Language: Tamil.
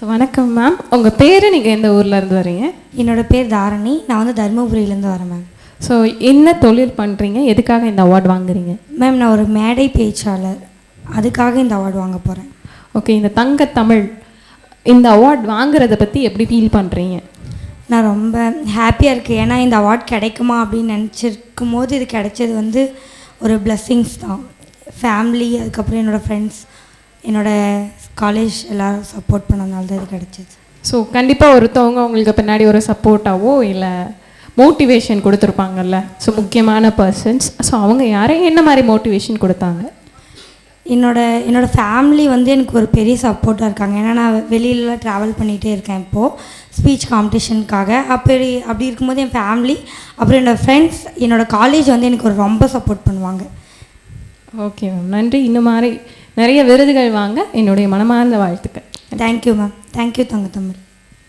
ஸோ வணக்கம் மேம், உங்கள் பேர், நீங்கள் எந்த ஊர்லேருந்து வரீங்க? என்னோடய பேர் தாரணி, நான் வந்து தருமபுரியிலேருந்து வரேன் மேம். ஸோ என்ன தொழில் பண்ணுறீங்க, எதுக்காக இந்த அவார்டு வாங்குறீங்க? மேம் நான் ஒரு மேடை பேச்சாளர், அதுக்காக இந்த அவார்டு வாங்க போகிறேன். ஓகே, இந்த தங்க தமிழ் இந்த அவார்டு வாங்குறத பற்றி எப்படி ஃபீல் பண்ணுறீங்க? நான் ரொம்ப ஹாப்பியாக இருக்கேன். ஏன்னா இந்த அவார்ட் கிடைக்குமா அப்படின்னு நினச்சிருக்கும் போது இது கிடைச்சது வந்து ஒரு பிளெஸ்ஸிங்ஸ் தான். ஃபேமிலி, அதுக்கப்புறம் என்னோடய ஃப்ரெண்ட்ஸ், என்னோடய காலேஜ் எல்லோரும் சப்போர்ட் பண்ணதுனால தான் இது கிடைச்சிது. ஸோ கண்டிப்பாக ஒருத்தவங்க உங்களுக்கு பின்னாடி ஒரு சப்போர்ட்டாவோ இல்லை மோட்டிவேஷன் கொடுத்துருப்பாங்கல்ல, ஸோ முக்கியமான பர்சன்ஸ். ஸோ அவங்க யாரையும் என்ன மாதிரி மோட்டிவேஷன் கொடுத்தாங்க? என்னோடய ஃபேமிலி வந்து எனக்கு ஒரு பெரிய சப்போர்ட்டாக இருக்காங்க. ஏன்னா நான் வெளியிலலாம் ட்ராவல் பண்ணிகிட்டே இருக்கேன் இப்போது ஸ்பீச் காம்படிஷனுக்காக. அப்படி இருக்கும்போது என் ஃபேமிலி, அப்புறம் என்னோடய ஃப்ரெண்ட்ஸ், என்னோடய காலேஜ் வந்து எனக்கு ஒரு ரொம்ப சப்போர்ட் பண்ணுவாங்க. ஓகே மேம், நன்றி. இந்த மாதிரி நிறைய விருதுகள் வாங்க என்னுடைய மனமார்ந்த வாழ்த்துக்கள். Thank you ma'am. தேங்க்யூ தங்க தமிழ்.